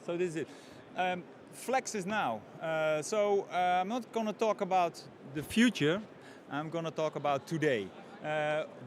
So this is it. Flex is now. I'm not going to talk about the future. I'm going to talk about today.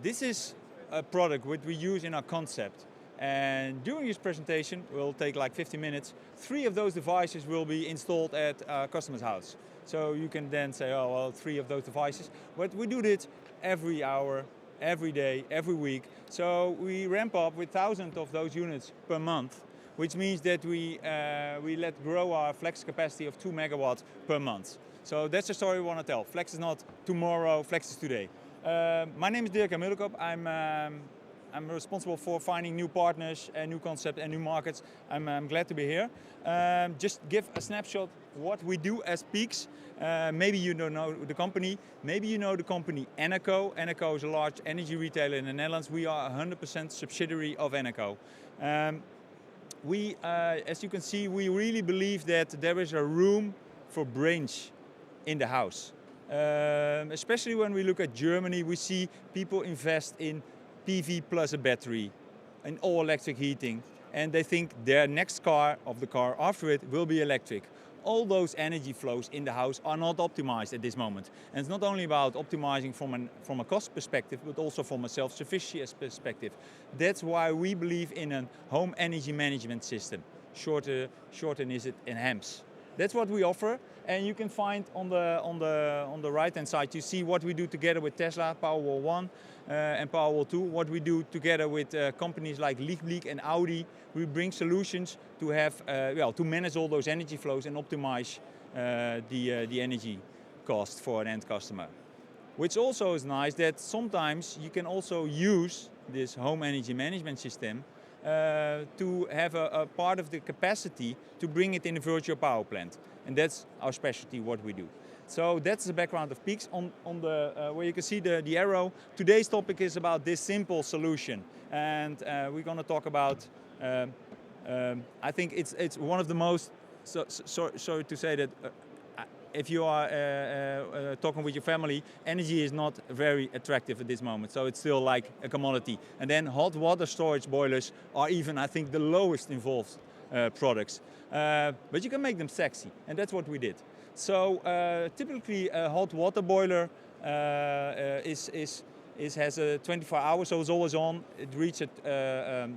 This is a product which we use in our concept. And during this presentation, will take like 50 minutes. 3 of those devices will be installed at our customer's house. So you can then say, oh, well, 3 of those devices. But we do this every hour, every day, every week. So we ramp up with thousands of those units per month, which means that we let grow our flex capacity of 2 megawatts per month. So that's the story we want to tell. Flex is not tomorrow, flex is today. My name is Dirk-Jan Middelkoop. I'm responsible for finding new partners, and new concepts and new markets. I'm glad to be here. Just give a snapshot what we do as Peeeks. Maybe you don't know the company. Maybe you know the company Eneco. Eneco is a large energy retailer in the Netherlands. We are 100% subsidiary of Eneco. As you can see, we really believe that there is a room for brains in the house. Especially when we look at Germany, we see people invest in PV plus a battery, in all electric heating, and they think their next car, of the car after it, will be electric. All those energy flows in the house are not optimized at this moment. And it's not only about optimizing from a cost perspective, but also from a self-sufficiency perspective. That's why we believe in a home energy management system. Shorter is it in HEMS. That's what we offer, and you can find on the right-hand side, you see what we do together with Tesla, Powerwall 1 and Powerwall 2, what we do together with companies like Lichtblick and Audi. We bring solutions to have, to manage all those energy flows and optimize the energy cost for an end customer. Which also is nice that sometimes you can also use this home energy management system to have a part of the capacity to bring it in a virtual power plant. And that's our specialty, what we do. So that's the background of Peeeks. On the where you can see the arrow, today's topic is about this simple solution. And we're going to talk about, I think it's one of the most, sorry to say that, if you are talking with your family, energy is not very attractive at this moment. So it's still like a commodity. And then hot water storage boilers are even, I think, the lowest involved products. But you can make them sexy, and that's what we did. So typically a hot water boiler has a 24 hours, so it's always on. It reaches a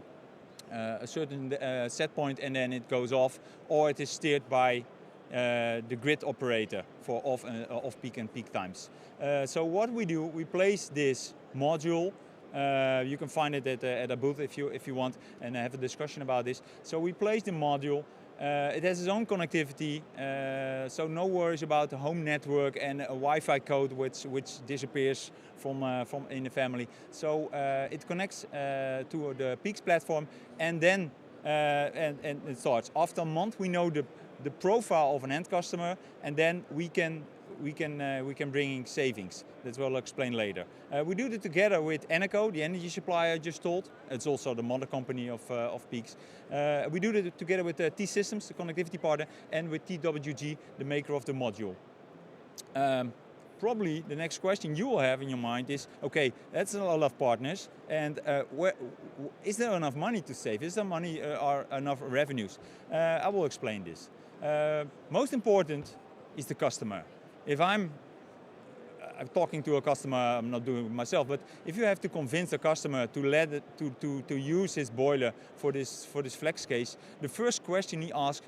certain set point and then it goes off, or it is steered by the grid operator for off-peak and peak times. So what we do, we place this module. You can find it at a booth if you want, and have a discussion about this. So we place the module. It has its own connectivity, so no worries about the home network and a Wi-Fi code which disappears from in the family. So it connects to the Peeeks platform, and then and it starts. After a month, we know the profile of an end customer, and then we can bring in savings. That's what I'll explain later. We do it together with Eneco, the energy supplier I just told. It's also the mother company of Peeeks. We do it together with T-Systems, the connectivity partner, and with TWG, the maker of the module. Probably the next question you will have in your mind is, okay, that's a lot of partners, and is there enough money to save? Is there money or enough revenues? I will explain this. Most important is the customer. If I'm talking to a customer, I'm not doing it myself, but if you have to convince a customer to use his boiler for this flex case, the first question he asks,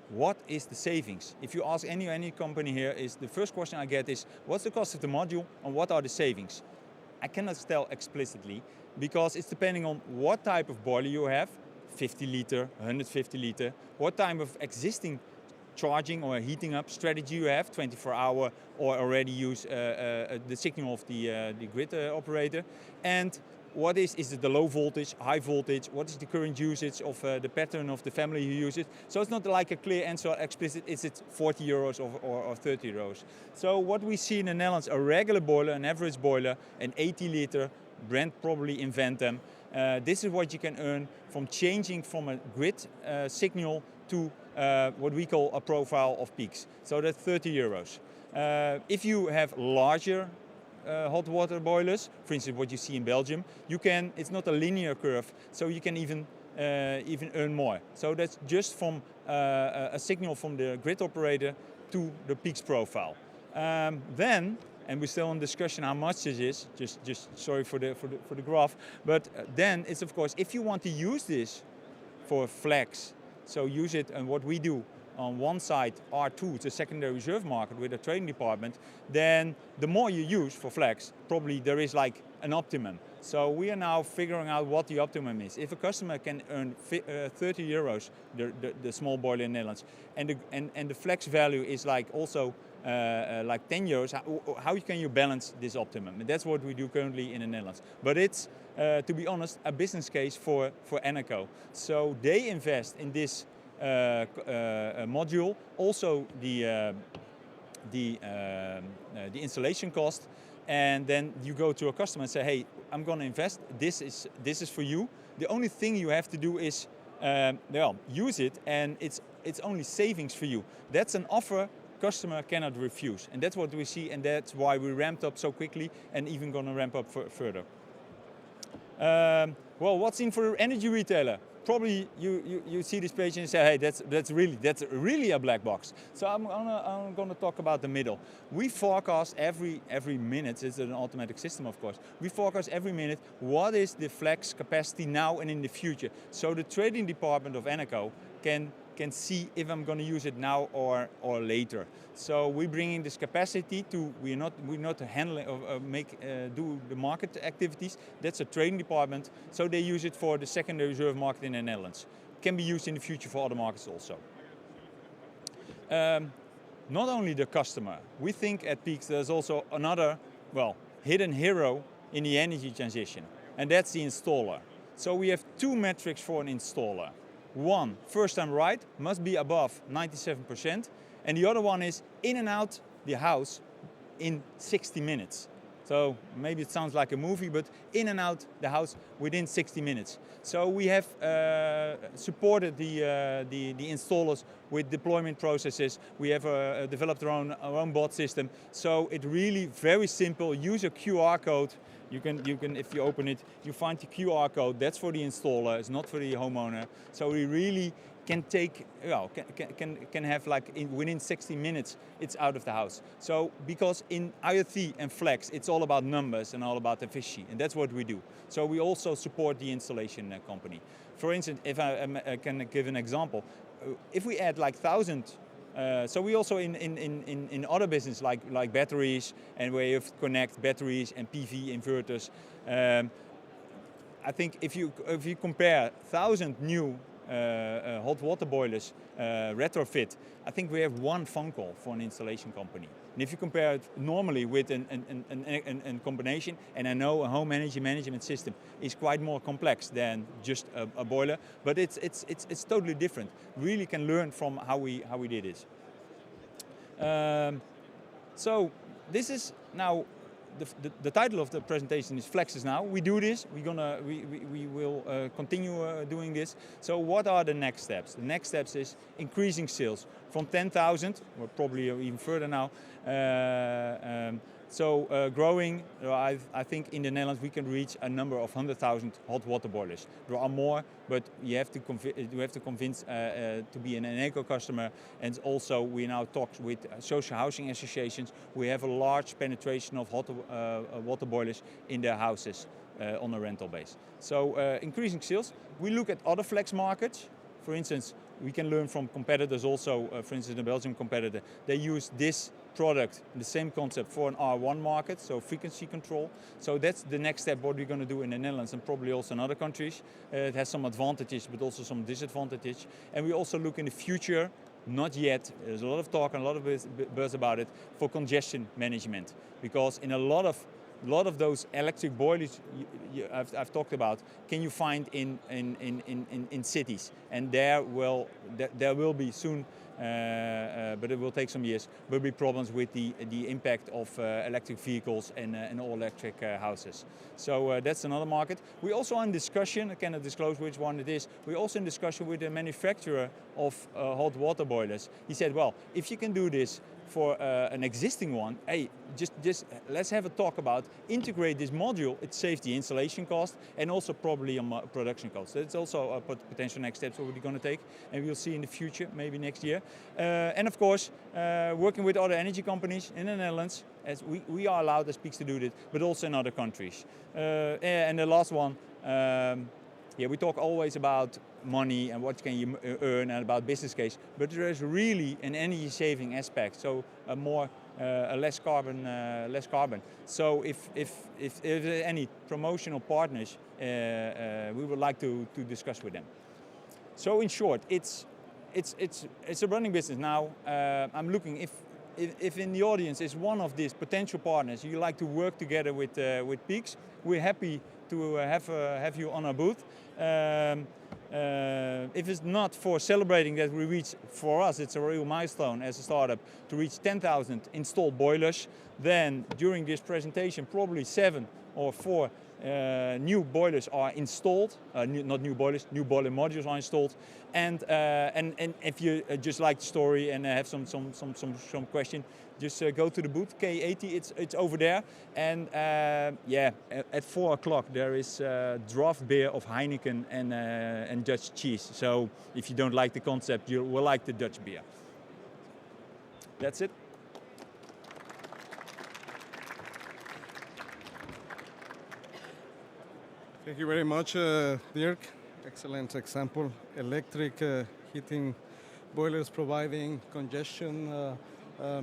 what is the savings? If you ask any company here, is the first question I get is, what's the cost of the module and what are the savings? I cannot tell explicitly because it's depending on what type of boiler you have, 50 liter, 150 liter, what type of existing charging or heating up strategy you have, 24-hour, or already use the signal of the grid operator, and what is it the low voltage, high voltage, what is the current usage of the pattern of the family who uses it. So it's not like a clear answer, explicit, is it 40 euros or 30 euros. So what we see in the Netherlands, a regular boiler, an average boiler, an 80 liter, Brent probably invent them. This is what you can earn from changing from a grid signal to what we call a profile of Peeeks. So that's 30 euros. If you have larger hot water boilers, for instance what you see in Belgium, it's not a linear curve, so you can even even earn more. So that's just from a signal from the grid operator to the Peeeks profile. Then, and we're still in discussion how much this is, just sorry for the graph, but then it's of course, if you want to use this for flex, so use it, and what we do on one side, R2, it's a secondary reserve market with a trading department, then the more you use for flex, probably there is like an optimum. So we are now figuring out what the optimum is. If a customer can earn 30 euros, the small boiler in the Netherlands, and the flex value is like also like 10 euros, how can you balance this optimum? And that's what we do currently in the Netherlands. But it's, to be honest, a business case for Eneco. So they invest in this module, also the installation cost, and then you go to a customer and say, hey, I'm going to invest, this is for you. The only thing you have to do is well, use it, and it's only savings for you. That's an offer customer cannot refuse, and that's what we see, and that's why we ramped up so quickly and even going to ramp up further. Well, what's in for energy retailer? Probably you see this page and you say, hey, that's really a black box. So I'm gonna talk about the middle. We forecast every minute. It's an automatic system, of course. We forecast every minute what is the flex capacity now and in the future. So the trading department of Eneco can see if I'm going to use it now or later. So we're bringing this capacity to, we're not handling or do the market activities. That's a trading department. So they use it for the secondary reserve market in the Netherlands. Can be used in the future for other markets also. Not only the customer. We think at Peeeks there's also another, well, hidden hero in the energy transition, and that's the installer. So we have two metrics for an installer. One, first time right, must be above 97%. And the other one is in and out the house in 60 minutes. So maybe it sounds like a movie, but in and out the house within 60 minutes. So we have supported the installers with deployment processes. We have developed our own bot system. So it really very simple. Use a QR code. You can, if you open it, you find the QR code. That's for the installer. It's not for the homeowner. So we really can take, well, can have like within 60 minutes, it's out of the house. So because in IoT and Flex, it's all about numbers and all about efficiency, and that's what we do. So we also support the installation company. For instance, if I can give an example, if we add like 1,000. So we also in other business like batteries and where you connect batteries and PV inverters. I think if you compare 1,000 new hot water boilers retrofit, I think we have one phone call for an installation company. And if you compare it normally with a combination, and I know a home energy management system is quite more complex than just a boiler, but it's totally different. Really can learn from how we did it. So this is now the title of the presentation is Flex is Now. We do this. We will continue doing this. So what are the next steps? The next steps is increasing sales from 10,000, or probably even further now. Growing, I think in the Netherlands we can reach a number of 100,000 hot water boilers. There are more, but you have to convince to be an Eneco customer. And also we now talk with social housing associations. We have a large penetration of hot water boilers in their houses on a rental base. So increasing sales. We look at other flex markets. For instance, we can learn from competitors also. For instance, the Belgian competitor, they use this product, the same concept for an R1 market, so frequency control. So that's the next step, what we're going to do in the Netherlands and probably also in other countries. It has some advantages, but also some disadvantages. And we also look in the future, not yet, there's a lot of talk and a lot of buzz about it, for congestion management. Because in a lot of those electric boilers I've talked about, can you find in cities, and there will be soon, but it will take some years, will be problems with the impact of electric vehicles and all electric houses. So that's another market. We also are in discussion, I cannot disclose which one it is, we're also in discussion with the manufacturer of hot water boilers. He said, well, if you can do this for an existing one, hey, just let's have a talk about integrate this module. It saves the installation cost and also probably on production costs. That's also a potential next steps we're going to take, and we'll see in the future, maybe next year. And of course, working with other energy companies in the Netherlands, as we are allowed as Peeeks to do this, but also in other countries. And the last one, yeah, we talk always about money and what can you earn and about business case, but there is really an energy saving aspect, so a less carbon. So if there are any promotional partners, we would like to discuss with them. So in short, it's a running business now. I'm looking if in the audience is one of these potential partners you like to work together with Peeeks, we're happy to have you on our booth. If it's not for celebrating that we reach, for us it's a real milestone as a startup to reach 10,000 installed boilers, then during this presentation probably 7 or 4 new boilers are installed, not new boilers, new boiler modules are installed, and if you just like the story and have some question, just go to the booth K80. It's over there, and yeah, at 4 o'clock there is draft beer of Heineken and Dutch cheese. So if you don't like the concept, you will like the Dutch beer. That's it. Thank you very much, Dirk. Excellent example. Electric heating boilers providing congestion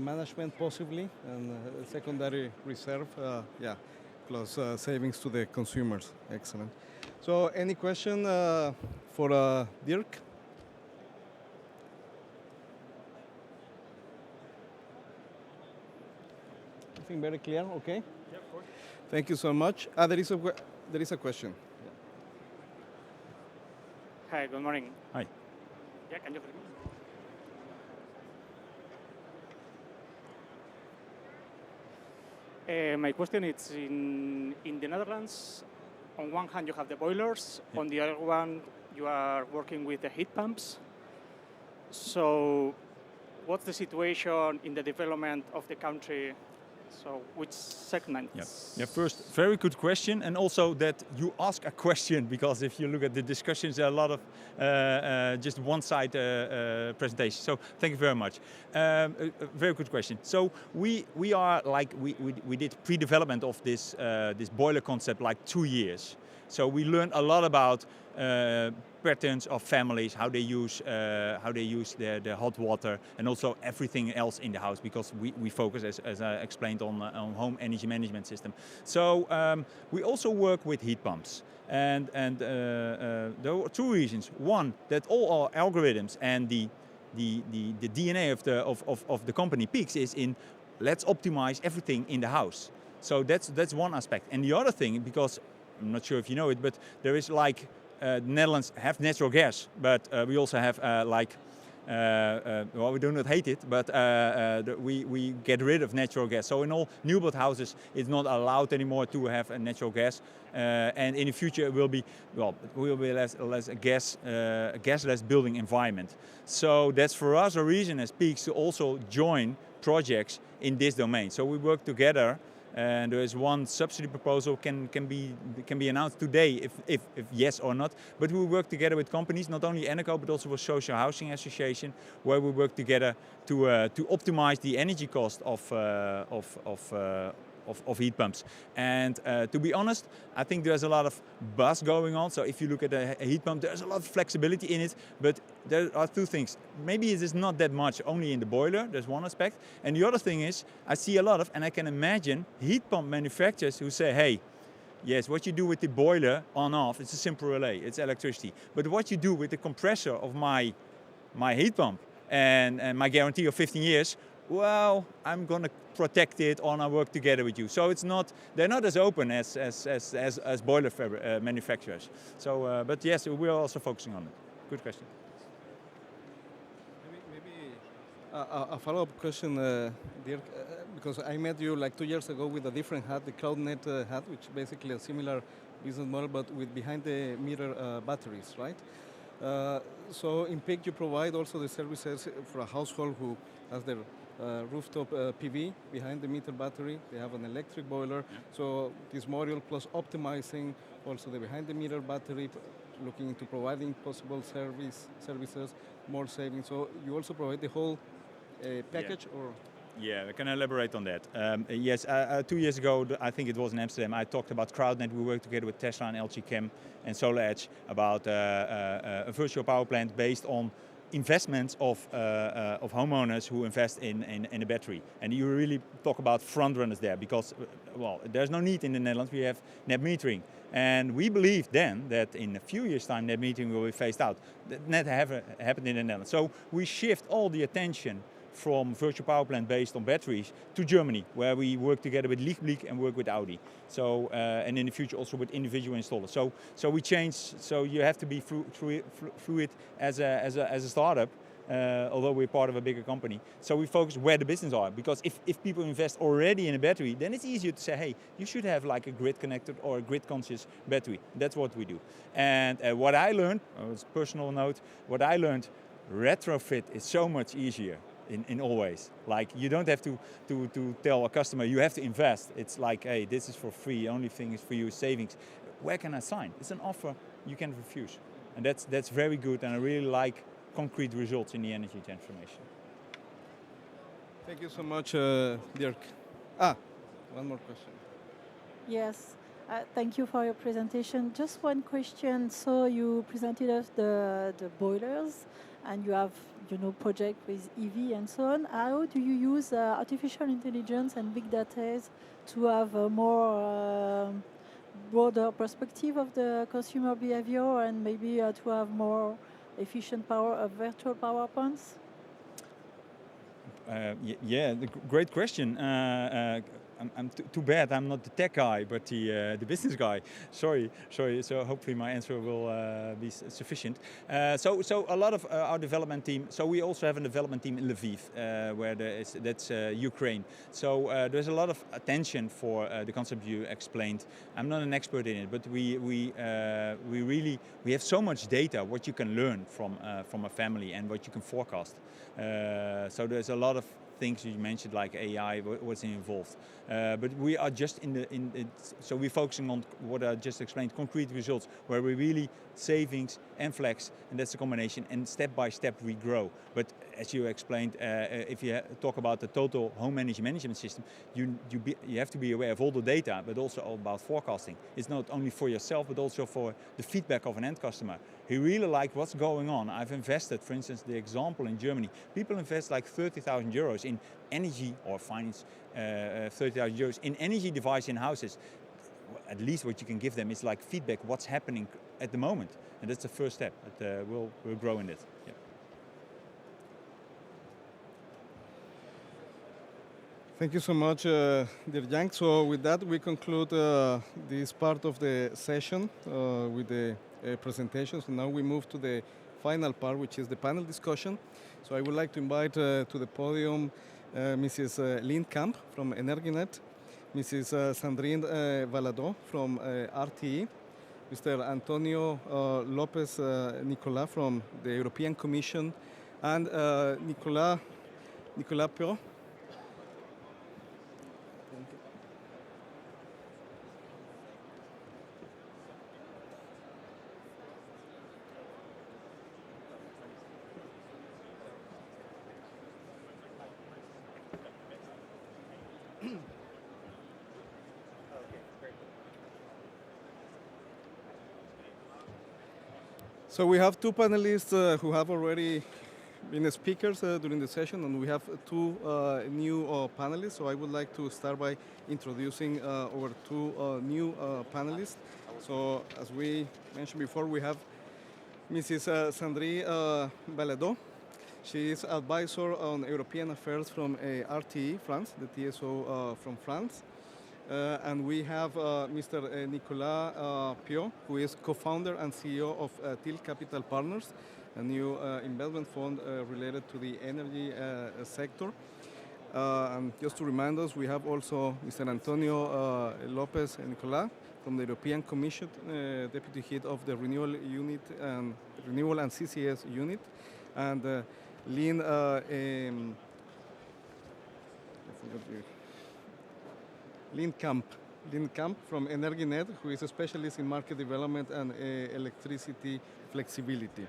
management possibly, and secondary reserve, yeah, plus savings to the consumers. Excellent. So any question for Dirk? I think very clear, okay? Yeah, of course. Thank you so much. There is a question. Hi, good morning. Hi. Yeah, can you hear me? My question is, in the Netherlands, on one hand you have the boilers, yeah. On the other one you are working with the heat pumps. So what's the situation in the development of the country? So which segments? Yeah, first, very good question, and also that you ask a question, because if you look at the discussions, there are a lot of just one-side presentations. So thank you very much. A very good question. So we are like we did pre-development of this this boiler concept like 2 years. So we learned a lot about patterns of families, how they use their hot water, and also everything else in the house, because we focus, as I explained, on home energy management system. So we also work with heat pumps, and there are 2 reasons. One, that all our algorithms and the DNA of the company Peeeks is in let's optimize everything in the house. So that's one aspect. And the other thing, because I'm not sure if you know it, but there is like the Netherlands have natural gas, but we also have well, we do not hate it, but we get rid of natural gas. So in all new built houses, it's not allowed anymore to have a natural gas, and in the future it will be, well, it will be less a gasless building environment. So that's for us a reason as Peeeks to also join projects in this domain. So we work together. And there is one subsidy proposal can be announced today if yes or not. But we work together with companies, not only Eneco but also with Social Housing Association, where we work together to optimize the energy cost of heat pumps. And to be honest, I think there's a lot of buzz going on. So if you look at a heat pump, there's a lot of flexibility in it, but there are 2 things. Maybe it is not that much only in the boiler, there's one aspect. And the other thing is, I see a lot of, and I can imagine, heat pump manufacturers who say, hey, yes, what you do with the boiler on-off, it's a simple relay, it's electricity. But what you do with the compressor of my heat pump and my guarantee of 15 years, well, I'm going to protect it or I work together with you. So it's not, they're not as open as boiler manufacturers. So, but yes, we're also focusing on it. Good question. Maybe a follow-up question, Dirk, because I met you like 2 years ago with a different hat, the CloudNet hat, which is basically a similar business model, but with behind-the-meter batteries, right? So in Peeeks you provide also the services for a household who has their rooftop PV behind the meter battery. They have an electric boiler. Yeah. So this module plus optimizing also the behind the meter battery, looking into providing possible services, more savings. So you also provide the whole package, or? Yeah, I can elaborate on that. Yes, 2 years ago, I think it was in Amsterdam, I talked about CrowdNet. We worked together with Tesla and LG Chem and SolarEdge about a virtual power plant based on investments of homeowners who invest in a battery. And you really talk about front runners there because, well, there's no need in the Netherlands. We have net metering. And we believe then that in a few years' time, net metering will be phased out. That never happened in the Netherlands. So we shift all the attention from virtual power plant based on batteries to Germany, where we work together with Lichtblick and work with Audi. So and in the future also with individual installers. So we change. So you have to be fluid as a startup, although we're part of a bigger company. So we focus where the business are, because if people invest already in a battery, then it's easier to say, hey, you should have like a grid connected or a grid conscious battery. That's what we do. And what I learned, it's a personal note, what I learned, retrofit is so much easier. In all ways. Like you don't have to tell a customer you have to invest. It's like, hey, this is for free. The only thing is for you is savings. Where can I sign? It's an offer you can refuse. And that's very good, and I really like concrete results in the energy transformation. Thank you so much, Dirk. One more question. Yes. Thank you for your presentation. Just one question. So you presented us the boilers, and you have project with EV and so on. How do you use artificial intelligence and big data to have a more broader perspective of the consumer behavior and maybe to have more efficient power of virtual power plants? Yeah, great question. I'm too bad I'm not the tech guy, but the business guy. Sorry. So hopefully my answer will be sufficient. So a lot of our development team. So we also have a development team in Lviv, where that's Ukraine. So there's a lot of attention for the concept you explained. I'm not an expert in it, but we have so much data what you can learn from a family and what you can forecast. So there's a lot of things you mentioned like AI, what's involved. But we are just so we're focusing on what I just explained, concrete results, where we really savings and flex, and that's the combination, and step by step we grow. But as you explained, if you talk about the total home energy management system, you have to be aware of all the data, but also about forecasting. It's not only for yourself, but also for the feedback of an end customer. He really liked what's going on. I've invested, for instance, the example in Germany. People invest like 30,000 euros in energy or finance, 30,000 euros in energy device in houses. At least what you can give them is like feedback, what's happening at the moment. And that's the first step. But we'll grow in it. Yeah. Thank you so much, Dirk-Jan. So with that, we conclude this part of the session with the presentations. And now we move to the final part, which is the panel discussion. So I would like to invite to the podium Mrs. Lynn Kamp from Energinet, Mrs. Sandrine Valadon from RTE, Mr. Antonio Lopez Nicolas from the European Commission, and Nicolas Piot. So we have two panelists who have already been speakers during the session, and we have two new panelists. So I would like to start by introducing our two new panelists. So as we mentioned before, we have Mrs. Sandrine Valadon. She is advisor on European affairs from RTE France, the TSO from France. And we have Mr. Nicolas Piot, who is co-founder and CEO of Thiel Capital Partners, a new investment fund related to the energy sector. And just to remind us, we have also Mr. Antonio Lopez Nicolas from the European Commission, Deputy Head of the Renewal and CCS Unit, and Lynn Lindkamp from Energinet, who is a specialist in market development and electricity flexibility.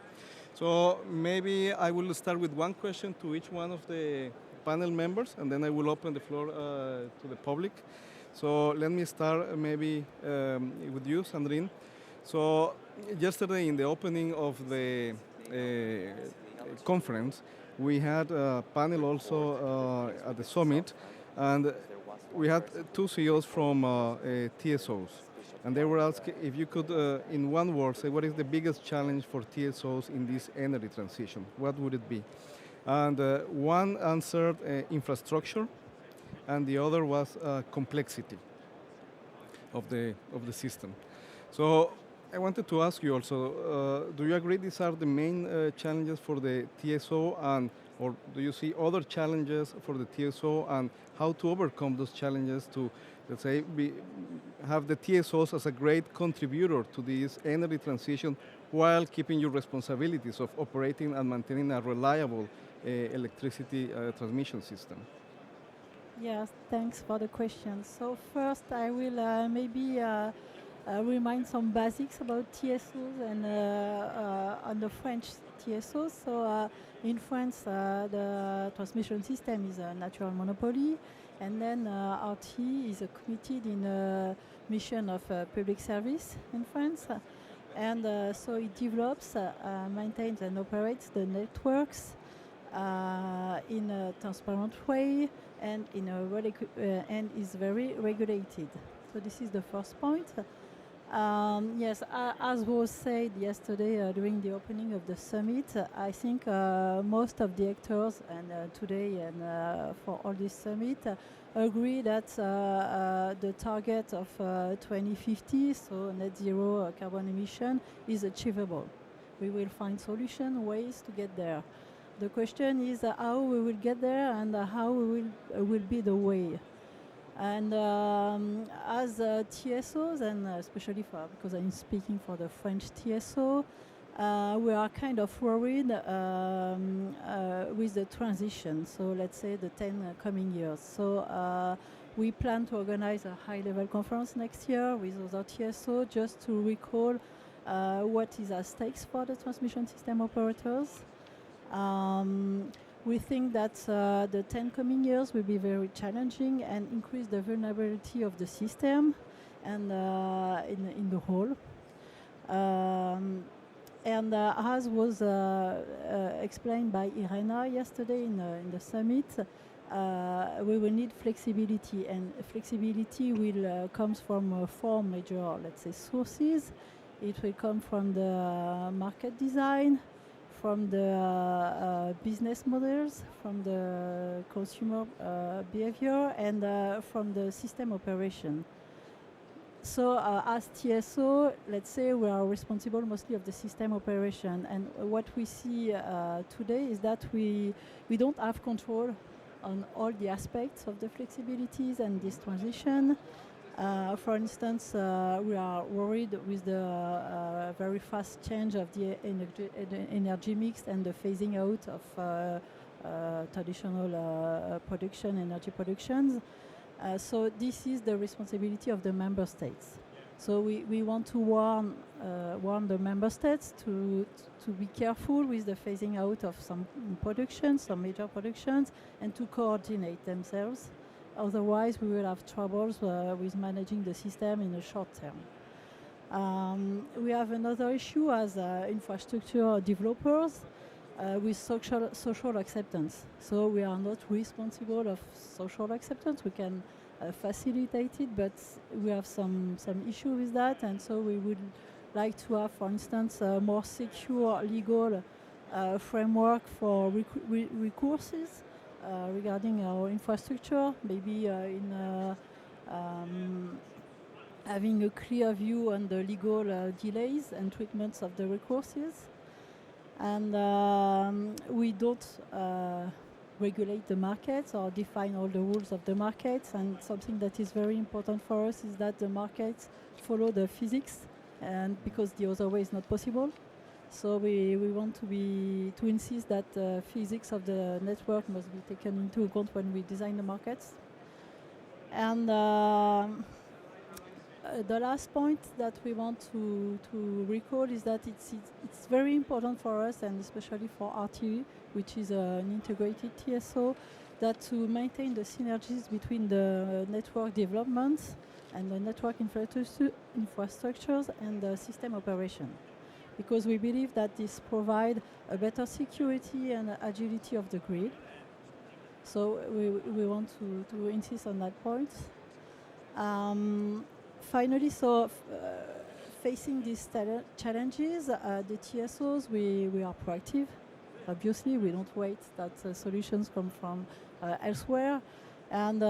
So maybe I will start with one question to each one of the panel members, and then I will open the floor to the public. So let me start maybe with you, Sandrine. So yesterday in the opening of the conference, we had a panel also at the summit, and we had two CEOs from TSOs. And they were asked if you could, in one word, say what is the biggest challenge for TSOs in this energy transition? What would it be? And one answered infrastructure, and the other was complexity of the system. So I wanted to ask you also, do you agree these are the main challenges for the TSO, or do you see other challenges for the TSO, and how to overcome those challenges to, let's say, have the TSOs as a great contributor to this energy transition while keeping your responsibilities of operating and maintaining a reliable electricity transmission system? Yes, thanks for the question. So first, I will maybe remind some basics about TSOs and on the French TSOs. So in France, the transmission system is a natural monopoly, and then RT is committed in a mission of public service in France. And so it develops, maintains and operates the networks in a transparent way and in a and is very regulated. So this is the first point. Yes, as was said yesterday during the opening of the summit, I think most of the actors and today and for all this summit agree that the target of 2050, so net zero carbon emission, is achievable. We will find ways to get there. The question is how we will get there and how will be the way. And as TSOs, and especially because I'm speaking for the French TSO, we are kind of worried with the transition. So let's say the 10 coming years. So we plan to organize a high-level conference next year with other TSO just to recall what is at stake for the transmission system operators. We think that the 10 coming years will be very challenging and increase the vulnerability of the system and in the whole. And as was explained by Irena yesterday in the summit, we will need flexibility, and flexibility will comes from four major, let's say, sources. It will come from the market design, from the business models, from the consumer behavior, and from the system operation. So as TSO, let's say we are responsible mostly of the system operation. And what we see today is that we don't have control on all the aspects of the flexibilities and this transition. For instance, we are worried with the very fast change of the energy mix and the phasing out of traditional energy productions. So this is the responsibility of the member states. So we want to warn the member states to be careful with the phasing out of some productions, some major productions, and to coordinate themselves. Otherwise, we will have troubles with managing the system in the short term. We have another issue as infrastructure developers with social acceptance. So we are not responsible of social acceptance. We can facilitate it, but we have some issue with that, and so we would like to have, for instance, a more secure legal framework for recourses regarding our infrastructure, maybe in having a clear view on the legal delays and treatments of the recourses. And we don't regulate the markets or define all the rules of the markets, and something that is very important for us is that the markets follow the physics, and because the other way is not possible. So we want to insist that the physics of the network must be taken into account when we design the markets. And the last point that we want to recall is that it's very important for us, and especially for RT, which is an integrated TSO, that to maintain the synergies between the network development and the network infrastructures and the system operation. Because we believe that this provides a better security and agility of the grid. So we want to insist on that point. Finally, facing these challenges, the TSOs, we are proactive. Obviously, we don't wait that solutions come from elsewhere. And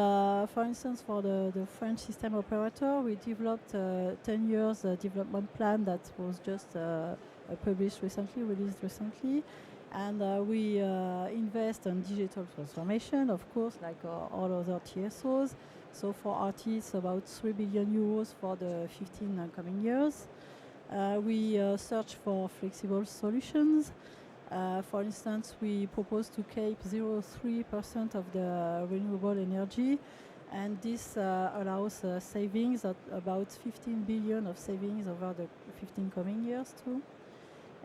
for instance, for the French system operator, we developed a 10 years development plan that was just published recently, released recently. And we invest in digital transformation, of course, like all other TSOs. So for RT, it's about 3 billion euros for the 15 coming years. We search for flexible solutions. For instance, we propose to keep 0.3% of the renewable energy, and this allows savings at about 15 billion of savings over the 15 coming years too.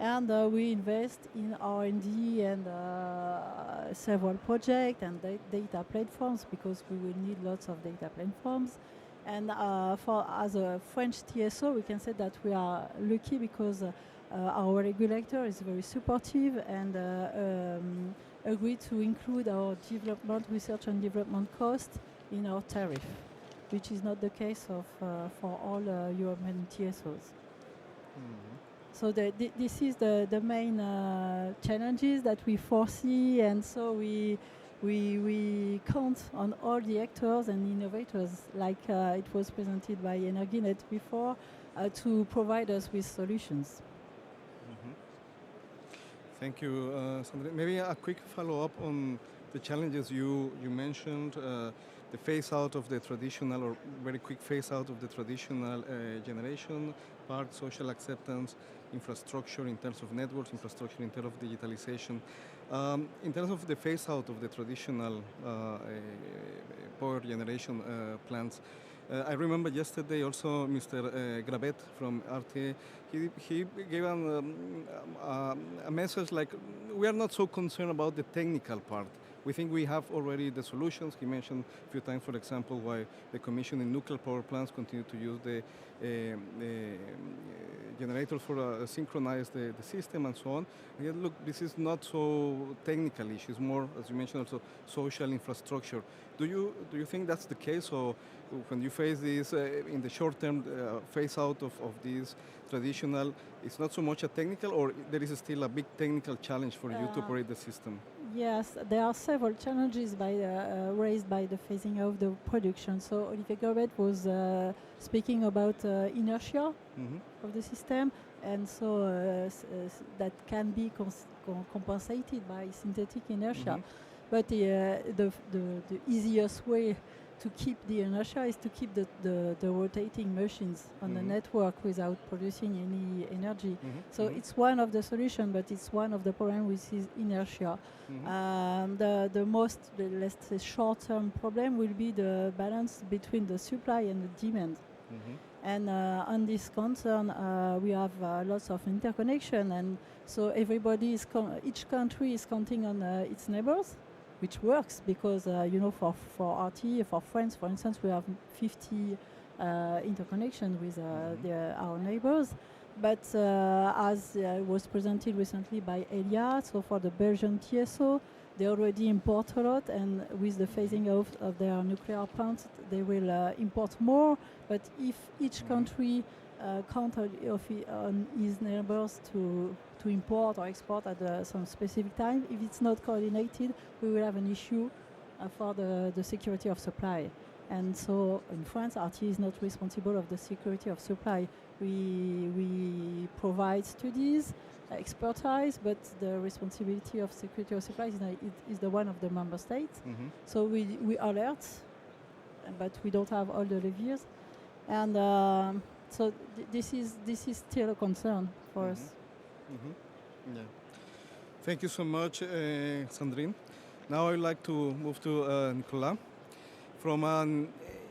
And we invest in R&D and several projects and data platforms, because we will need lots of data platforms. And as a French TSO, we can say that we are lucky because our regulator is very supportive and agreed to include our research and development cost in our tariff, which is not the case for all European TSOs. So this is the main challenges that we foresee, and so we count on all the actors and innovators, like it was presented by Energinet before, to provide us with solutions. Thank you, Sandrine. Maybe a quick follow-up on the challenges you mentioned, the phase out of the traditional, or very quick phase out of the traditional generation part, social acceptance, infrastructure in terms of networks, infrastructure in terms of digitalization. In terms of the phase out of the traditional power generation plants, I remember yesterday also Mr. Grabet from RT, he gave a message like, we are not so concerned about the technical part. We think we have already the solutions. He mentioned a few times, for example, why the Commission in nuclear power plants continue to use the generators for synchronize the system and so on. And yet, look, this is not so technical issue. It's more, as you mentioned, also social infrastructure. Do you think that's the case, or when you face this in the short term phase out of these traditional, it's not so much a technical, or there is still a big technical challenge for you to operate the system? Yes, there are several challenges raised by the phasing of the production. So Olivier Gorbet was speaking about inertia of the system, and so that can be compensated by synthetic inertia. But the easiest way to keep the inertia is to keep the rotating machines on the network without producing any energy. So it's one of the solutions, but it's one of the problems with inertia. Let's say, short-term problem will be the balance between the supply and the demand. And on this concern, we have lots of interconnection, and so each country is counting on its neighbors, which works because for RT, for France, for instance, we have 50 interconnection with our neighbors. But as was presented recently by Elia, so for the Belgian TSO, they already import a lot, and with the phasing of their nuclear plants, they will import more. But if each country count on his neighbors to import or export at some specific time, if it's not coordinated, we will have an issue for the security of supply. And so in France, RT is not responsible of the security of supply. We provide studies, expertise, but the responsibility of security of supply is the one of the member states. So we alert, but we don't have all the leviers. And so this is still a concern for us. Yeah. Thank you so much, Sandrine. Now I'd like to move to Nicolas. From an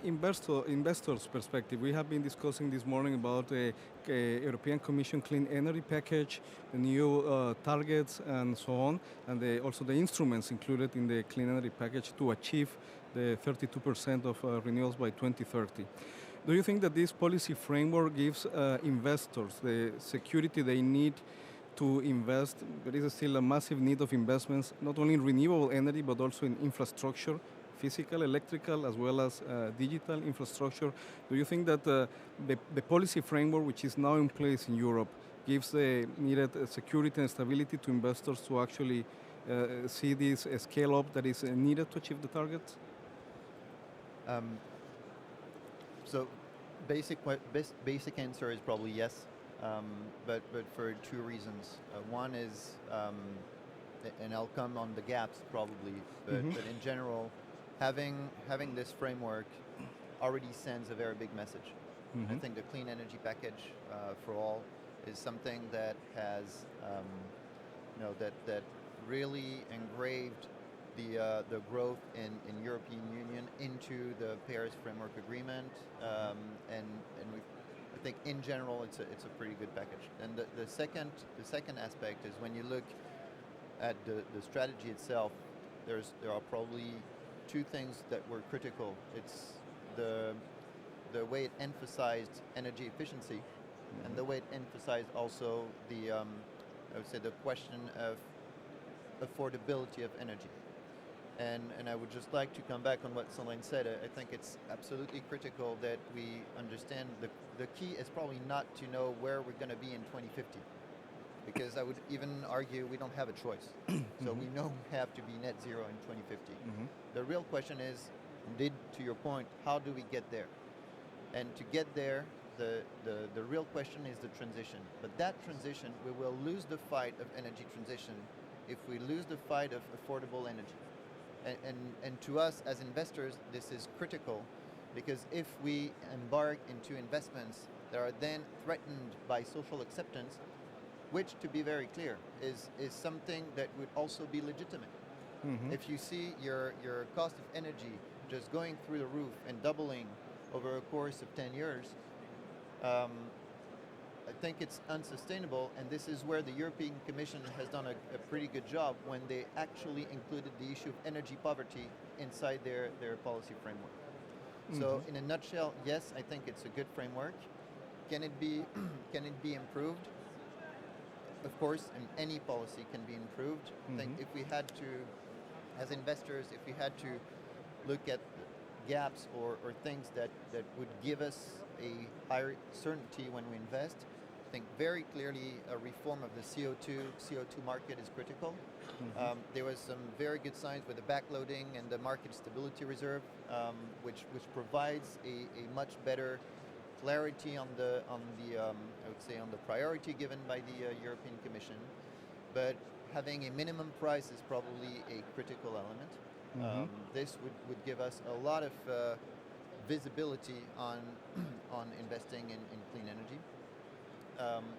investors' perspective, we have been discussing this morning about the European Commission clean energy package, the new targets and so on, and also the instruments included in the clean energy package to achieve the 32% of renewables by 2030. Do you think that this policy framework gives investors the security they need to invest? There is still a massive need of investments, not only in renewable energy, but also in infrastructure, physical, electrical, as well as digital infrastructure. Do you think that the policy framework, which is now in place in Europe, gives the needed security and stability to investors to actually see this scale up that is needed to achieve the targets? So basic answer is probably yes, but for two reasons. One is, and I'll come on the gaps probably, but in general, having this framework already sends a very big message. I think the clean energy package for all is something that has, that really engraved the growth in European Union into the Paris Framework Agreement, and I think in general it's a pretty good package. And the second aspect is when you look at the strategy itself, there are probably two things that were critical. It's the way it emphasized energy efficiency, and the way it emphasized also the I would say the question of affordability of energy. And I would just like to come back on what Sandrine said. I think it's absolutely critical that we understand the key is probably not to know where we're going to be in 2050, because I would even argue we don't have a choice. So we know we have to be net zero in 2050. The real question is, indeed, to your point, how do we get there? And to get there, the real question is the transition. But that transition, we will lose the fight of energy transition if we lose the fight of affordable energy. And to us as investors, this is critical, because if we embark into investments that are then threatened by social acceptance, which, to be very clear, is something that would also be legitimate. If you see your cost of energy just going through the roof and doubling over a course of 10 years, I think it's unsustainable, and this is where the European Commission has done a pretty good job when they actually included the issue of energy poverty inside their policy framework. So in a nutshell, yes, I think it's a good framework. Can it be improved? Of course, and any policy can be improved. I think if we had to, as investors, if we had to look at gaps or things that would give us a higher certainty when we invest, I think very clearly a reform of the CO2 market is critical. There was some very good signs with the backloading and the market stability reserve, which provides a much better clarity on the I would say on the priority given by the European Commission. But having a minimum price is probably a critical element. This would give us a lot of visibility on investing in clean energy.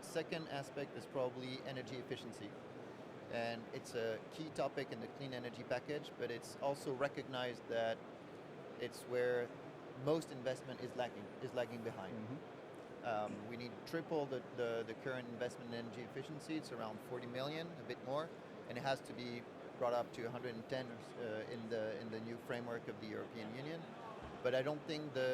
Second aspect is probably energy efficiency, and it's a key topic in the clean energy package, but it's also recognized that it's where most investment is lagging behind. We need triple the current investment in energy efficiency. It's around 40 million, a bit more, and it has to be brought up to 110 in the new framework of the European Union. But I don't think the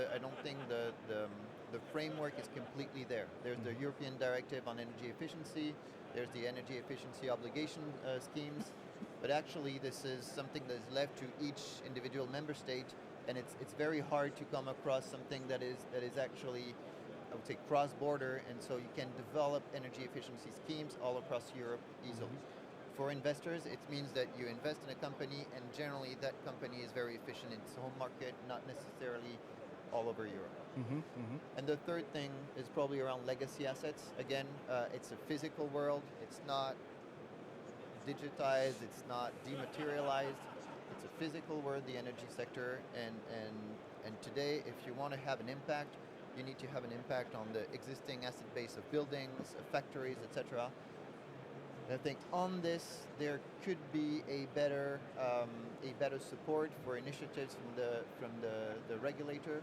framework is completely there. There's the European Directive on Energy Efficiency. There's the energy efficiency obligation schemes. But actually, this is something that is left to each individual member state, and it's very hard to come across something that is actually, I would say, cross-border, and so you can develop energy efficiency schemes all across Europe easily. For investors, it means that you invest in a company, and generally that company is very efficient in its home market, not necessarily all over Europe. And the third thing is probably around legacy assets. Again, it's a physical world. It's not digitized. It's not dematerialized. It's a physical world, the energy sector. And today, if you want to have an impact, you need to have an impact on the existing asset base of buildings, of factories, etc. I think on this there could be a better support for initiatives from the regulator,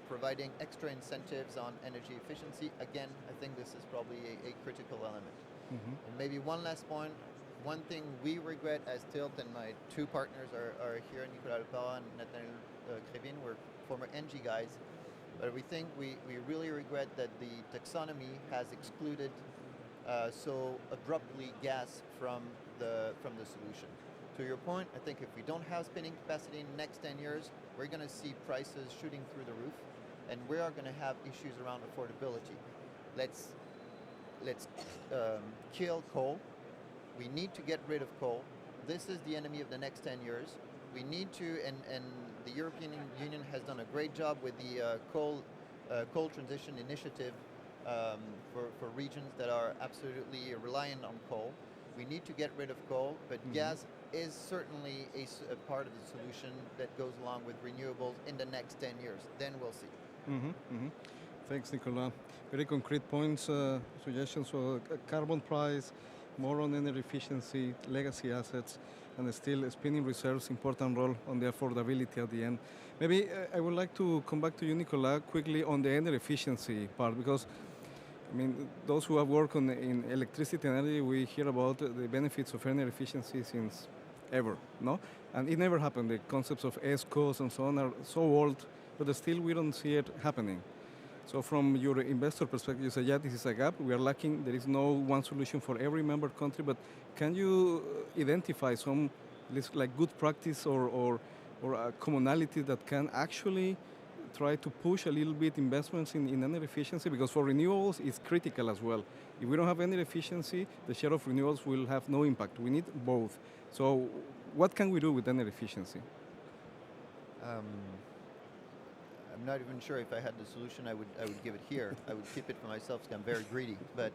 providing extra incentives on energy efficiency. Again, I think this is probably a critical element. And maybe one last point. One thing we regret as Tilt, and my two partners are here, Nicolas Lepara and Nathaniel Krevin, we're former Engie guys, but we think we really regret that the taxonomy has excluded so abruptly gas from the solution. To your point, I think if we don't have spinning capacity in the next 10 years, we're going to see prices shooting through the roof, and we are going to have issues around affordability. Let's kill coal. We need to get rid of coal. This is the enemy of the next 10 years. We need to, and the European Union has done a great job with the coal transition initiative for regions that are absolutely reliant on coal. We need to get rid of coal, but gas is certainly a part of the solution that goes along with renewables in the next 10 years. Then we'll see. Thanks, Nicolas. Very concrete points, suggestions for carbon price, more on energy efficiency, legacy assets, and still spinning reserves, important role on the affordability at the end. Maybe I would like to come back to you, Nicolas, quickly on the energy efficiency part, because I mean, those who have worked in electricity and energy, we hear about the benefits of energy efficiency since ever, no? And it never happened. The concepts of ESCOs and so on are so old, but still we don't see it happening. So from your investor perspective, you say, yeah, this is a gap. We are lacking. There is no one solution for every member country, but can you identify some like good practice or a commonality that can actually try to push a little bit investments in energy efficiency? Because for renewables, it's critical as well. If we don't have energy efficiency, the share of renewables will have no impact. We need both. So what can we do with energy efficiency? I'm not even sure if I had the solution, I would give it here. I would keep it for myself because I'm very greedy. But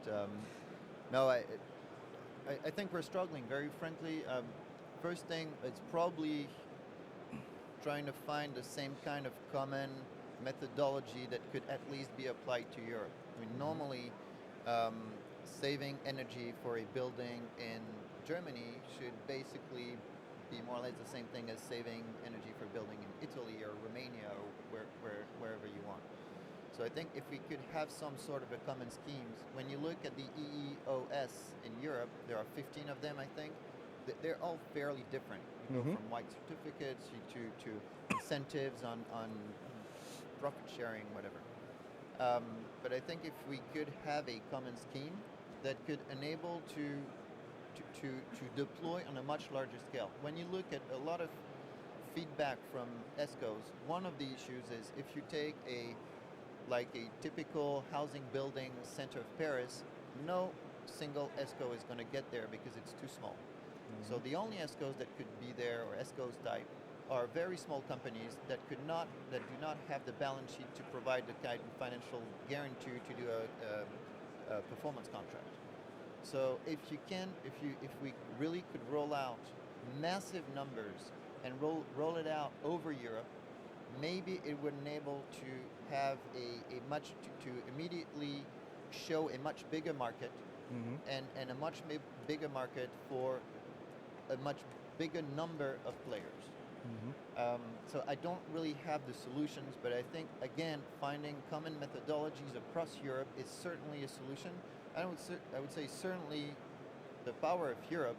no, I think we're struggling, very frankly. First thing, it's probably trying to find the same kind of common methodology that could at least be applied to Europe. I mean, normally, saving energy for a building in Germany should basically be more or less the same thing as saving energy for a building in Italy or Romania or wherever you want. So I think if we could have some sort of a common schemes, when you look at the EEOS in Europe, there are 15 of them, I think. They're all fairly different. You go from white certificates to incentives on profit sharing, whatever. But I think if we could have a common scheme that could enable to deploy on a much larger scale. When you look at a lot of feedback from ESCOs, one of the issues is if you take a typical housing building center of Paris, no single ESCO is going to get there because it's too small. So the only ESCOs that could be there, or ESCOs type, are very small companies that do not have the balance sheet to provide the kind of financial guarantee to do a performance contract. So if we really could roll out massive numbers and roll it out over Europe, maybe it would enable to have to immediately show a much bigger market and a much bigger market for a much bigger number of players. So I don't really have the solutions, but I think, again, finding common methodologies across Europe is certainly a solution. I would say certainly the power of Europe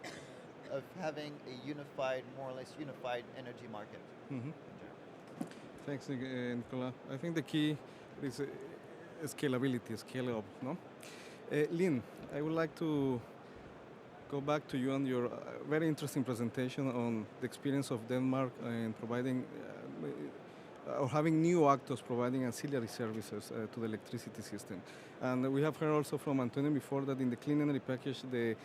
of having a unified, more or less unified energy market. Thanks, Nicolas. I think the key is scalability, scale up, no? Lynn, I would like to go back to you on your very interesting presentation on the experience of Denmark in providing or having new actors providing ancillary services to the electricity system. And we have heard also from Antonio before that in the clean energy package, the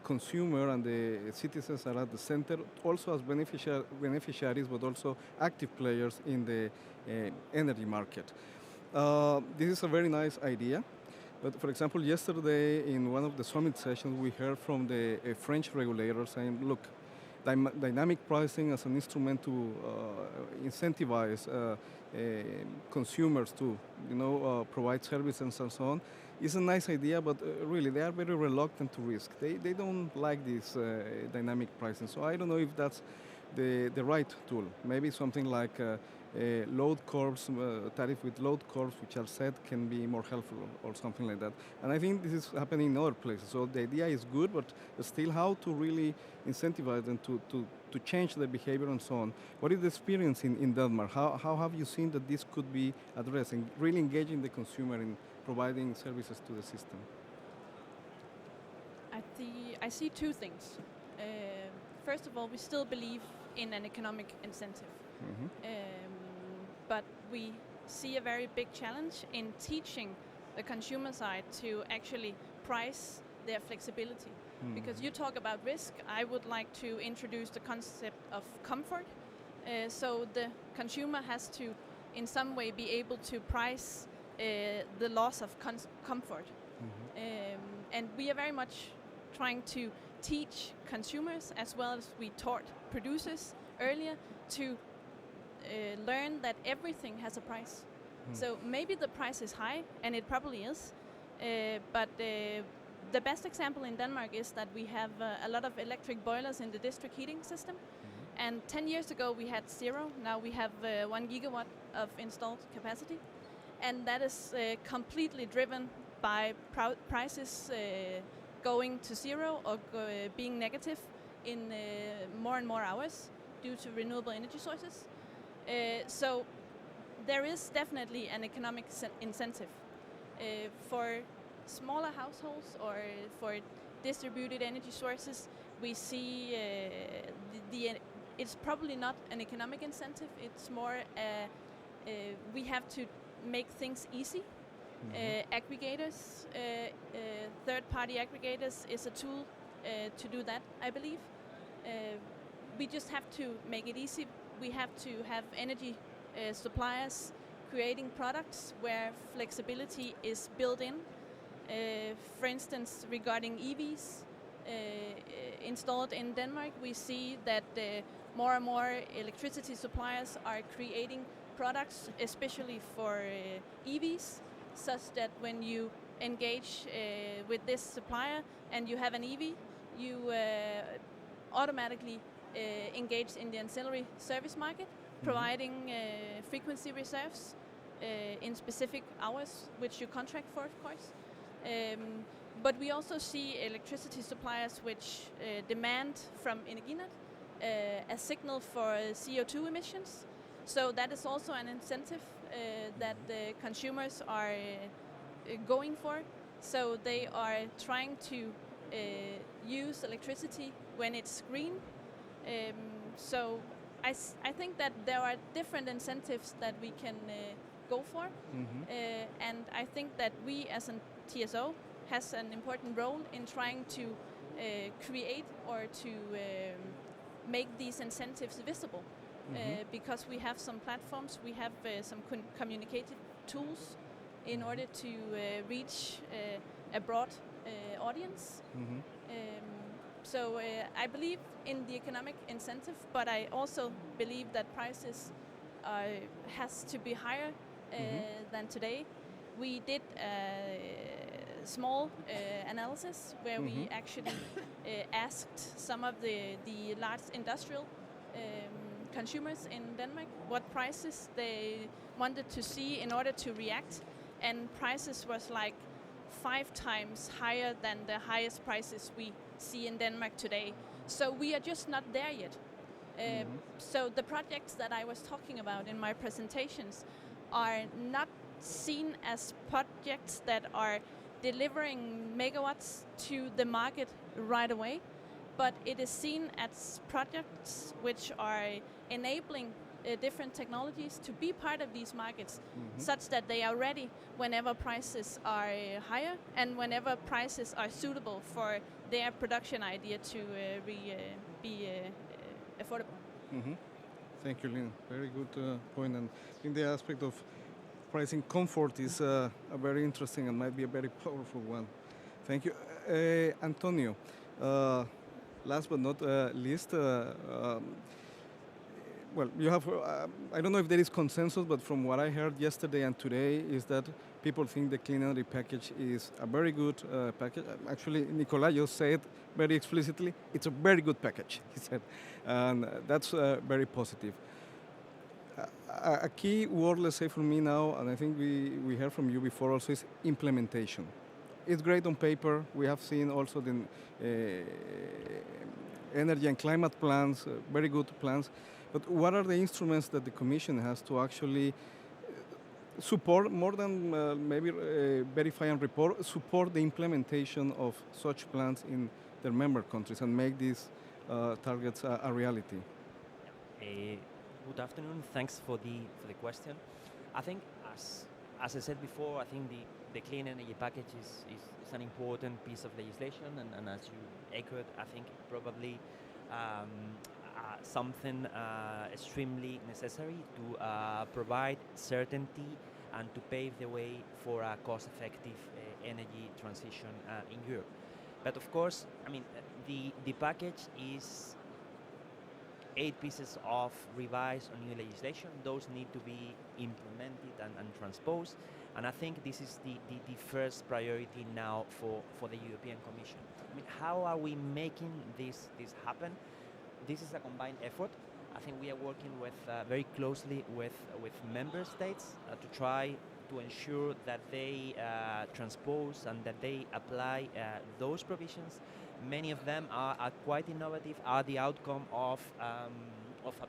consumer and the citizens are at the center, also as beneficiaries, but also active players in the energy market. This is a very nice idea. But for example, yesterday in one of the summit sessions, we heard from the French regulator saying, look, dynamic pricing as an instrument to incentivize consumers to, provide services and so on is a nice idea, but really they are very reluctant to risk. They don't like this dynamic pricing. So I don't know if that's the right tool. Maybe something like load curves, tariff with load curves which are set can be more helpful or something like that. And I think this is happening in other places. So the idea is good, but still how to really incentivize them to change their behavior and so on. What is the experience in Denmark? How have you seen that this could be addressed and really engaging the consumer in providing services to the system? I see two things. First of all, we still believe in an economic incentive. But we see a very big challenge in teaching the consumer side to actually price their flexibility. Because you talk about risk, I would like to introduce the concept of comfort. So the consumer has to, in some way, be able to price the loss of comfort. And we are very much trying to teach consumers, as well as we taught producers earlier, to learn that everything has a price. So maybe the price is high, and it probably is, but the best example in Denmark is that we have a lot of electric boilers in the district heating system. And 10 years ago we had 0, now we have 1 gigawatt of installed capacity. And that is completely driven by prices going to 0 or being negative in more and more hours due to renewable energy sources. So there is definitely an economic incentive for smaller households or for distributed energy sources. We see it's probably not an economic incentive. It's more we have to make things easy. Aggregators, third-party aggregators is a tool to do that, I believe. We just have to make it easy. We have to have energy suppliers creating products where flexibility is built in. For instance, regarding EVs installed in Denmark, we see that more and more electricity suppliers are creating products, especially for EVs, such that when you engage with this supplier and you have an EV, you automatically engage in the ancillary service market, providing frequency reserves in specific hours, which you contract for, of course. But we also see electricity suppliers which demand from Energinet a signal for CO2 emissions. So that is also an incentive that the consumers are going for. So they are trying to use electricity when it's green. So I think that there are different incentives that we can go for. And I think that we as a TSO has an important role in trying to create or to make these incentives visible. Because we have some platforms, we have some communicative tools in order to reach a broad audience. So I believe in the economic incentive, but I also believe that prices has to be higher than today. We did a small analysis where we actually asked some of the large industrial consumers in Denmark what prices they wanted to see in order to react, and prices was like 5 times higher than the highest prices we see in Denmark today. So we are just not there yet. So the projects that I was talking about in my presentations are not seen as projects that are delivering megawatts to the market right away, but it is seen as projects which are enabling different technologies to be part of these markets, such that they are ready whenever prices are higher and whenever prices are suitable for their production idea to be affordable. Thank you, Lynn. Very good point. And in the aspect of pricing comfort is a very interesting and might be a very powerful one. Thank you. Antonio, last but not least, well, you have, I don't know if there is consensus, but from what I heard yesterday and today is that people think the clean energy package is a very good package. Actually, Nicolayo said very explicitly, it's a very good package, he said. And that's very positive. A key word, let's say, for me now, and I think we heard from you before also, is implementation. It's great on paper. We have seen also the energy and climate plans, very good plans. But what are the instruments that the Commission has to actually support, more than maybe verify and report, support the implementation of such plans in their member countries and make these targets a reality? Good afternoon. Thanks for the question. I think, as I said before, I think the clean energy package is an important piece of legislation, and as you echoed, I think probably something extremely necessary to provide certainty and to pave the way for a cost-effective energy transition in Europe. But of course, I mean, the package is 8 pieces of revised or new legislation. Those need to be implemented and transposed. And I think this is the first priority now for the European Commission. I mean, how are we making this happen? This is a combined effort. I think we are working very closely with member states to try to ensure that they transpose and that they apply those provisions. Many of them are quite innovative, are the outcome of a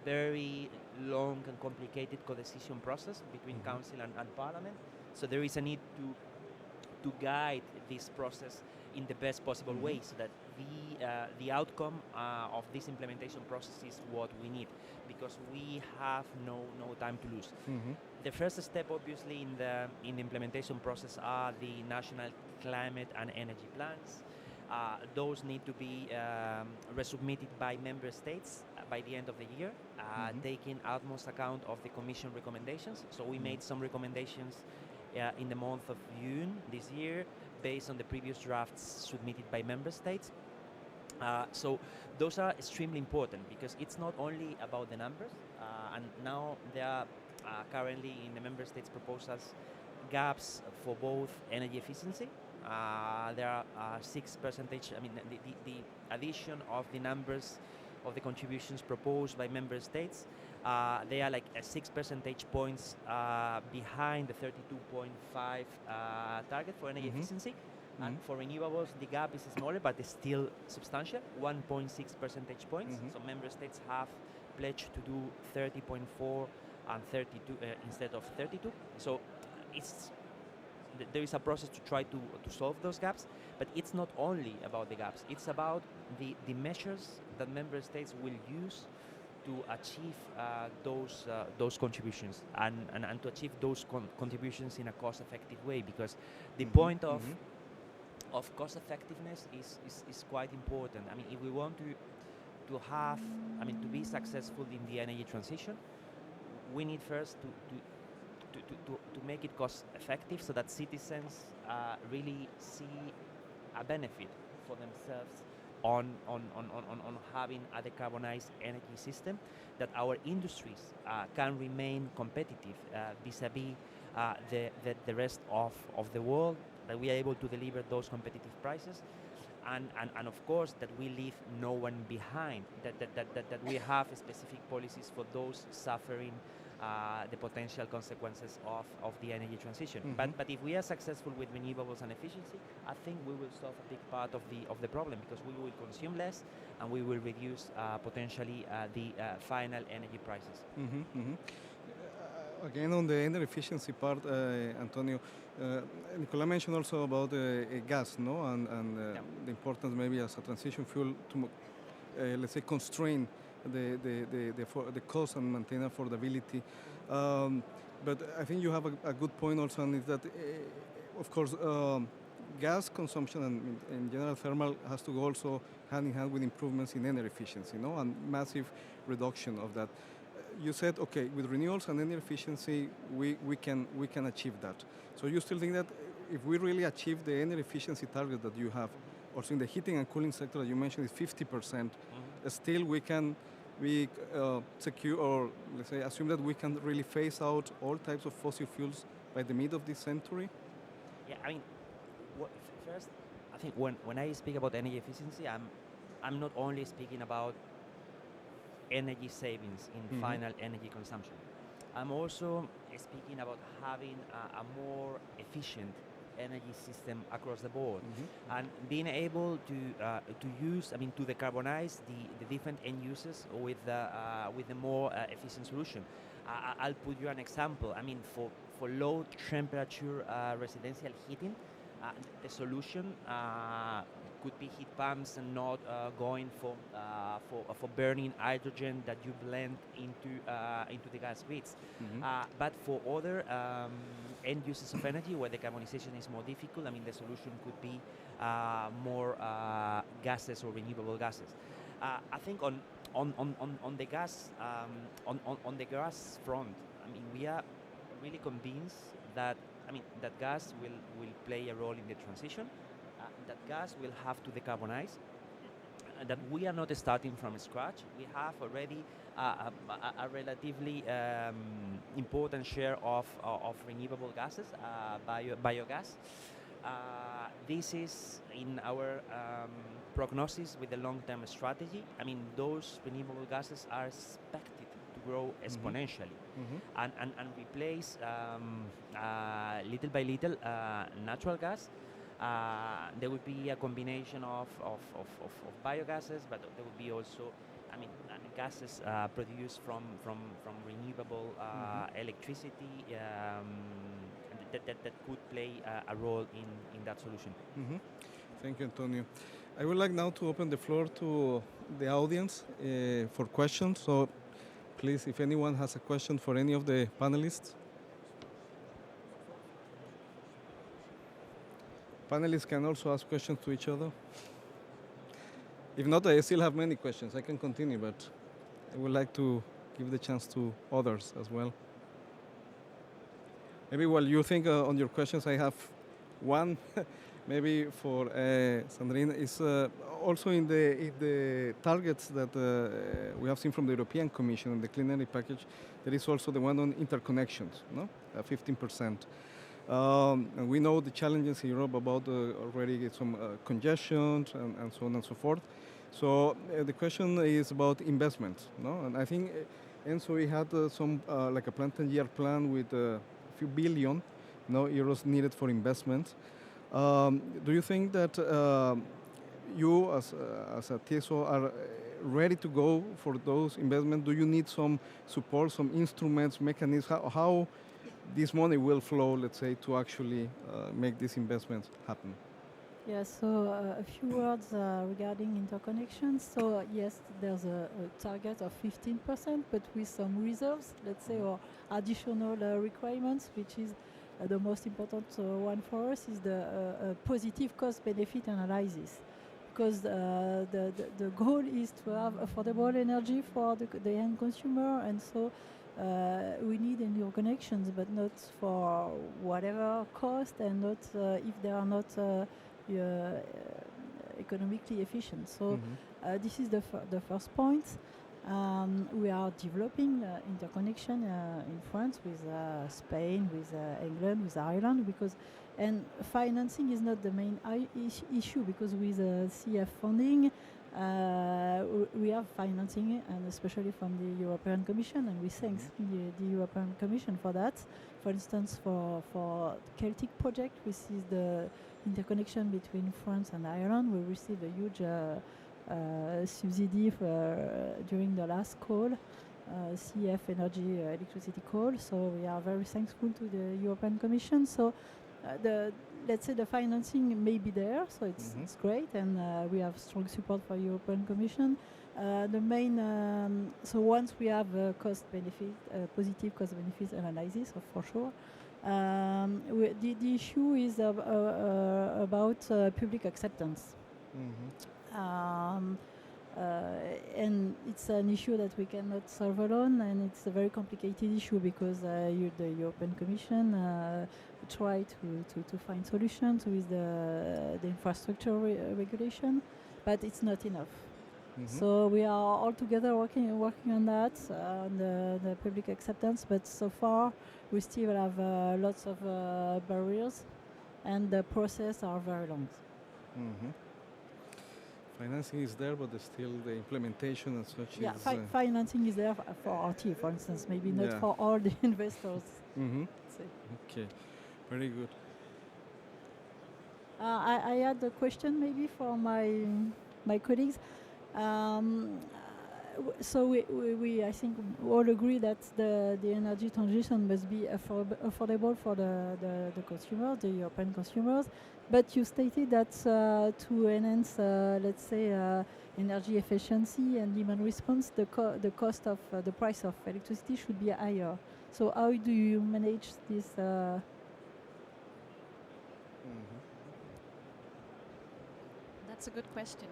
very long and complicated co-decision process between Council and Parliament. So there is a need to guide this process in the best possible way, so that the outcome of this implementation process is what we need, because we have no time to lose. The first step, obviously, in the implementation process are the national climate and energy plans. Those need to be resubmitted by member states by the end of the year, taking utmost account of the Commission recommendations. So we made some recommendations in the month of June this year, based on the previous drafts submitted by member states. So those are extremely important, because it's not only about the numbers, and now there are currently in the member states' proposals gaps for both energy efficiency. There are 6%. I mean, the addition of the numbers of the contributions proposed by member states, they are like 6 percentage points behind the 32.5 target for energy efficiency. And for renewables, the gap is smaller, but it's still substantial, 1.6 percentage points. So member states have pledged to do 30.4 and 32 instead of 32. So there is a process to try to solve those gaps, but it's not only about the gaps. It's about the measures that member states will use to achieve those contributions and to achieve those contributions in a cost-effective way, because the point of cost effectiveness is quite important. I mean, if we want to be successful in the energy transition, we need first to make it cost effective, so that citizens really see a benefit for themselves on having a decarbonized energy system, that our industries can remain competitive vis-a-vis the rest of the world, that we are able to deliver those competitive prices, and of course that we leave no one behind, that we have specific policies for those suffering the potential consequences of the energy transition. But if we are successful with renewables and efficiency, I think we will solve a big part of the problem, because we will consume less and we will reduce potentially the final energy prices. Again, on the energy efficiency part, Antonio, Nicola mentioned also about gas, no, and the importance maybe as a transition fuel to, let's say, constrain the cost and maintain affordability. But I think you have a good point also, and is that, of course, gas consumption and in general thermal has to go also hand in hand with improvements in energy efficiency, no, and massive reduction of that. You said, okay, with renewables and energy efficiency, we can achieve that. So you still think that if we really achieve the energy efficiency target that you have, also in the heating and cooling sector that you mentioned is 50%, still we can secure, or let's say assume that we can really phase out all types of fossil fuels by the mid of this century? Yeah, I mean, first, I think when I speak about energy efficiency, I'm not only speaking about energy savings in final energy consumption. I'm also speaking about having a more efficient energy system across the board, and being able to use, I mean, to decarbonize the different end users with the more efficient solution. I'll put you an example. I mean, for low temperature residential heating, the solution could be heat pumps and not going for burning hydrogen that you blend into the gas grids. But for other end uses of energy where the carbonization is more difficult, I mean, the solution could be more gases or renewable gases. I think on the gas on the gas front, I mean, we are really convinced that that gas will play a role in the transition. That gas will have to decarbonize. That we are not starting from scratch. We have already a relatively important share of renewable gases, biogas. This is in our prognosis with the long-term strategy. I mean, those renewable gases are expected to grow exponentially and replace little by little natural gas. There would be a combination of biogases, but there would be also, I mean, gases produced from renewable electricity that could play a role in that solution. Thank you, Antonio. I would like now to open the floor to the audience for questions. So please, if anyone has a question for any of the panelists. Panelists can also ask questions to each other. If not, I still have many questions. I can continue, but I would like to give the chance to others as well. Maybe while you think on your questions, I have one. Maybe for Sandrine, is also in the targets that we have seen from the European Commission and the Clean Energy Package, there is also the one on interconnections, no? 15%. And we know the challenges in Europe about already some congestion and so on and so forth. So the question is about investment, no? And I think ENSO we had some like a 10-year plan with a few billion, euros needed for investment. Do you think that you as a TSO are ready to go for those investments? Do you need some support, some instruments, mechanisms? How this money will flow, let's say, to actually make these investments happen? Yes, so a few words regarding interconnections. So yes, there's a target of 15%, but with some reserves, let's say, or additional requirements, which is the most important one for us is the positive cost-benefit analysis. Because the goal is to have affordable energy for the end consumer, and so we need interconnections, but not for whatever cost, and not if they are not economically efficient. So this is the first point. We are developing interconnection in France with Spain, with England, with Ireland, and financing is not the main issue, because with CF funding, we have financing, and especially from the European Commission, and we thank the European Commission for that. For instance, for Celtic project, which is the interconnection between France and Ireland, we received a huge subsidy during the last call, CF Energy Electricity call. So we are very thankful to the European Commission. So let's say the financing may be there, so it's great, and we have strong support for European Commission. The main so once we have cost-benefit, positive cost-benefit analysis, for sure. The issue is about public acceptance. And it's an issue that we cannot solve alone, and it's a very complicated issue, because the European Commission try to find solutions with the infrastructure regulation, but it's not enough. So we are all together working on that, on the public acceptance, but so far we still have lots of barriers, and the process are very long. Financing is there, but still the implementation and such Yeah, is... financing is there for RT, for instance, maybe not Yeah. for all the investors. Say. Okay, very good. I had a question maybe for my colleagues. So I think we all agree that the energy transition must be affordable for the consumers, the European consumers. But you stated that to enhance, let's say, energy efficiency and demand response, the cost of the price of electricity should be higher. So how do you manage this? That's a good question.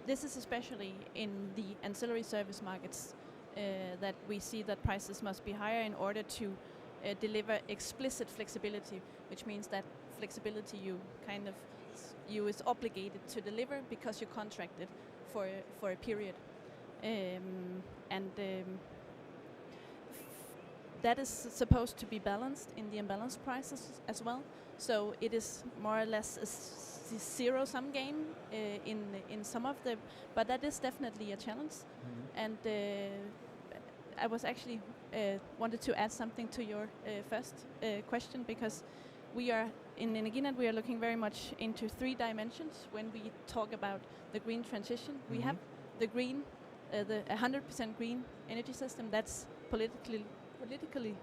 This is especially in the ancillary service markets that we see that prices must be higher in order to deliver explicit flexibility, which means that flexibility you is obligated to deliver because you contracted for a period, that is supposed to be balanced in the imbalanced prices as well. So it is more or less a zero-sum game in some of the, but that is definitely a challenge. And I was actually wanted to add something to your first question, because we are in Energinet, we are looking very much into 3 dimensions when we talk about the green transition. We have the green, the 100% green energy system that's politically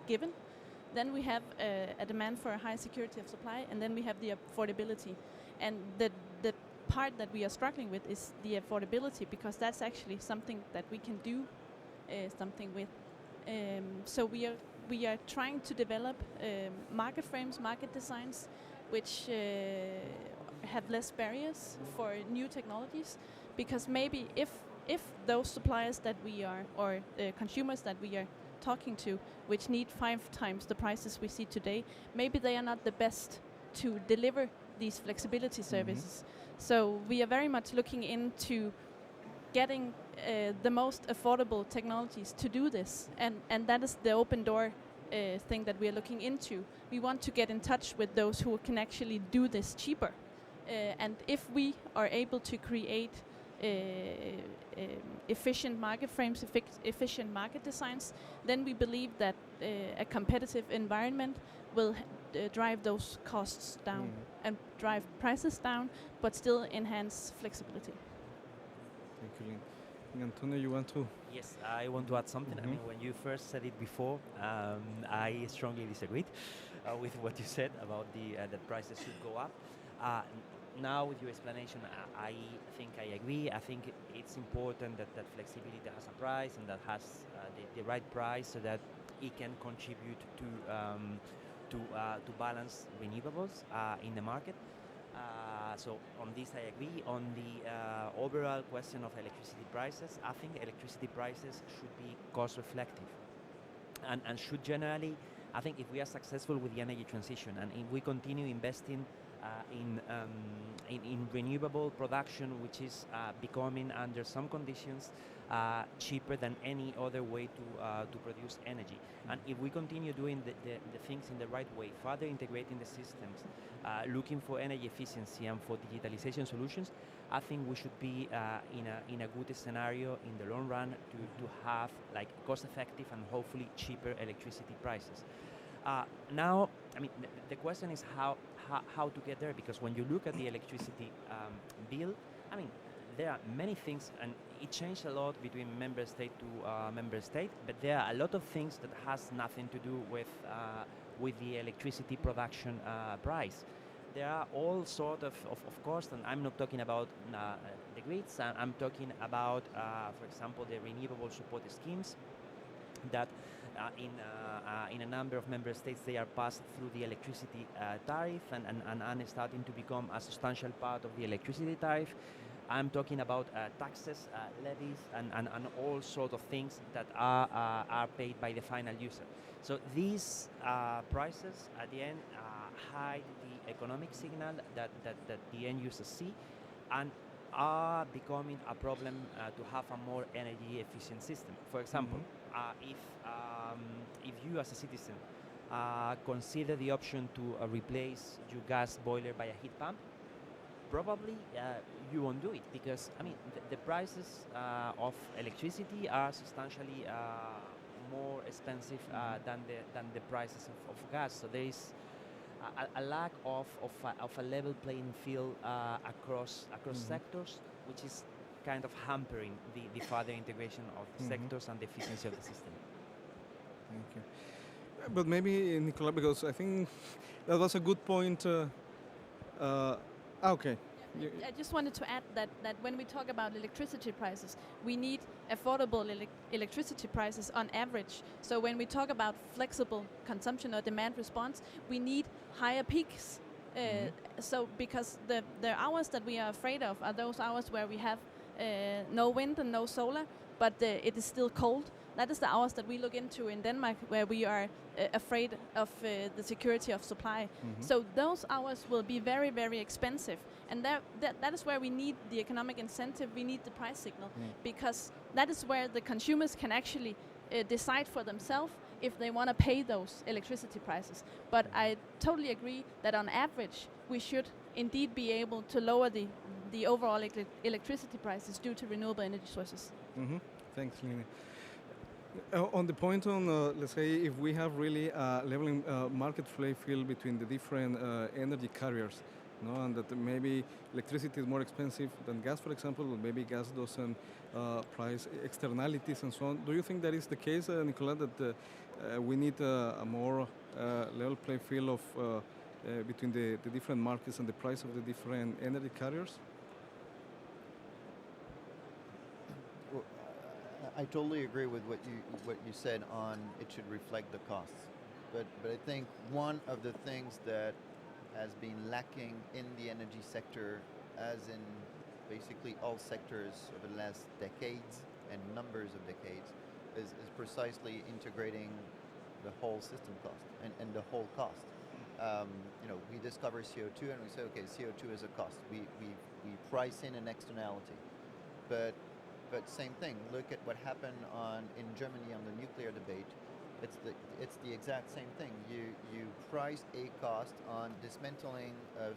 given. Then we have a demand for a high security of supply, and then we have the affordability. And the part that we are struggling with is the affordability, because that's actually something that we can do something with. So we are trying to develop market frames, market designs, which have less barriers for new technologies, because maybe if those suppliers that we are, or consumers that we are talking to, which need 5 times the prices we see today, maybe they are not the best to deliver these flexibility services. So we are very much looking into getting the most affordable technologies to do this, and that is the open door thing that we are looking into. We want to get in touch with those who can actually do this cheaper, and if we are able to create efficient market frames, efficient market designs, then we believe that a competitive environment will drive those costs down and drive prices down, but still enhance flexibility. Thank you, Lynn. Antonio, you want to? Yes, I want to add something. I mean, when you first said it before, I strongly disagreed with what you said about that prices should go up. Now, with your explanation, I think I agree. I think it's important that flexibility has a price and that has the right price, so that it can contribute to balance renewables in the market. So on this I agree. On the overall question of electricity prices, I think electricity prices should be cost reflective and should generally, I think if we are successful with the energy transition and if we continue investing in renewable production, which is becoming under some conditions cheaper than any other way to produce energy. And if we continue doing the things in the right way, further integrating the systems, looking for energy efficiency and for digitalization solutions, I think we should be in a good scenario in the long run to have like cost-effective and hopefully cheaper electricity prices. Now, I mean, the question is how to get there, because when you look at the electricity bill, I mean, there are many things, and it changed a lot between member state to member state, but there are a lot of things that has nothing to do with the electricity production price. There are all sort of costs, and I'm not talking about the grids, I'm talking about, for example, the renewable support schemes that in a number of member states they are passed through the electricity tariff and starting to become a substantial part of the electricity tariff. I'm talking about taxes, levies, and all sorts of things that are paid by the final user. So these prices at the end hide the economic signal that the end users see, and are becoming a problem to have a more energy efficient system. For example, if you as a citizen consider the option to replace your gas boiler by a heat pump, probably you won't do it because I mean the prices of electricity are substantially more expensive than the prices of gas. So there is a lack of a level playing field across sectors, which is kind of hampering the further integration of the sectors and the efficiency of the system. Thank you. But maybe, Nicola, because I think that was a good point. Okay. I just wanted to add that when we talk about electricity prices, we need affordable electricity prices on average. So when we talk about flexible consumption or demand response, we need higher peaks. So because the hours that we are afraid of are those hours where we have no wind and no solar, but it is still cold. That is the hours that we look into in Denmark, where we are afraid of the security of supply. So those hours will be very, very expensive. And that is where we need the economic incentive, we need the price signal, because that is where the consumers can actually decide for themselves if they want to pay those electricity prices. But I totally agree that on average, we should indeed be able to lower the overall electricity prices due to renewable energy sources. Thanks, Lene. On the point on, let's say, if we have really leveling market play field between the different energy carriers, and that maybe electricity is more expensive than gas, for example, or maybe gas doesn't price externalities and so on. Do you think that is the case, Nicola, that we need a more level play field of between the different markets and the price of the different energy carriers? I totally agree with what you said on it should reflect the costs, but I think one of the things that has been lacking in the energy sector, as in basically all sectors over the last decades and numbers of decades, is precisely integrating the whole system cost and the whole cost. We discover CO2 and we say, okay, CO2 is a cost. We price in an externality, but same thing. Look at what happened in Germany on the nuclear debate. It's the exact same thing. You price a cost on dismantling of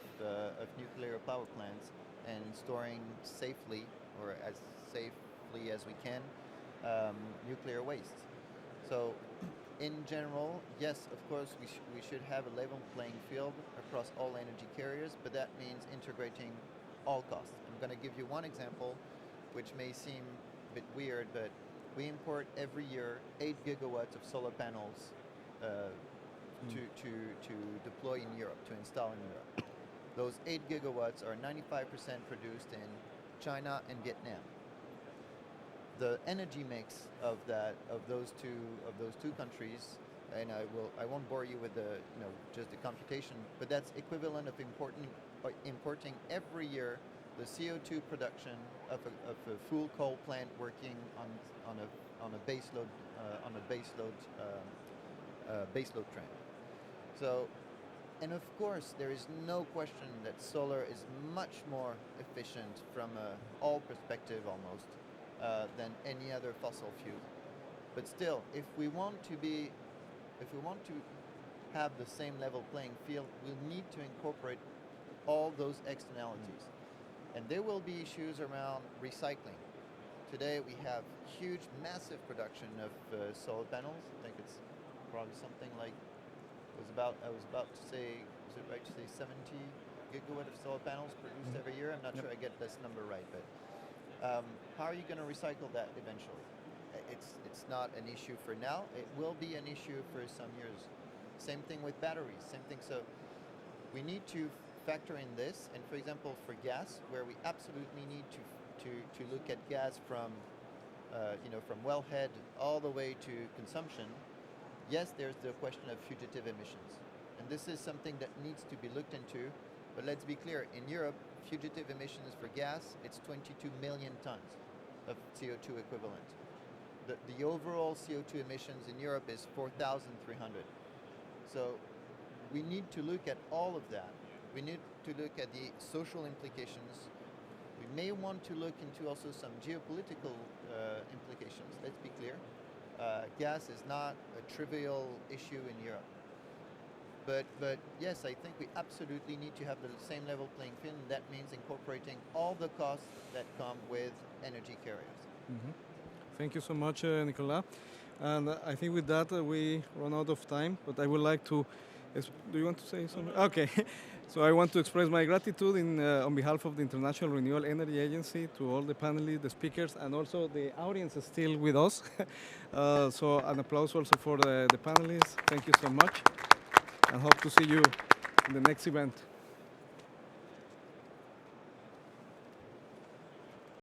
nuclear power plants and storing safely, or as safely as we can, nuclear waste. So, in general, yes, of course, we should have a level playing field across all energy carriers, but that means integrating all costs. I'm going to give you one example, which may seem a bit weird, but we import every year 8 gigawatts of solar panels to deploy in Europe, to install in Europe. Those 8 gigawatts are 95% produced in China and Vietnam. The energy mix of those two countries, and I won't bore you with just the computation, but that's equivalent of importing every year the CO2 production of a full coal plant working on a baseload train. So, and of course, there is no question that solar is much more efficient from all perspective almost than any other fossil fuel. But still, if we want to have the same level playing field, we'll need to incorporate all those externalities. And there will be issues around recycling. Today we have huge, massive production of solar panels. I think it's probably something like, I was about to say, is it right to say 70 gigawatt of solar panels produced every year? I'm not sure I get this number right, but how are you going to recycle that eventually? It's not an issue for now. It will be an issue for some years. Same thing with batteries, same thing. So we need to factor in this, and for example, for gas, where we absolutely need to look at gas from wellhead all the way to consumption. Yes, there's the question of fugitive emissions, and this is something that needs to be looked into. But let's be clear: in Europe, fugitive emissions for gas, it's 22 million tons of CO2 equivalent. The overall CO2 emissions in Europe is 4,300. So we need to look at all of that. We need to look at the social implications. We may want to look into also some geopolitical implications. Let's be clear. Gas is not a trivial issue in Europe. But yes, I think we absolutely need to have the same level playing field, and that means incorporating all the costs that come with energy carriers. Mm-hmm. Thank you so much, Nicolas. And I think with that we run out of time, but I would like to... do you want to say something? Okay. So I want to express my gratitude on behalf of the International Renewable Energy Agency to all the panelists, the speakers, and also the audience is still with us. So an applause also for the panelists. Thank you so much, and hope to see you in the next event.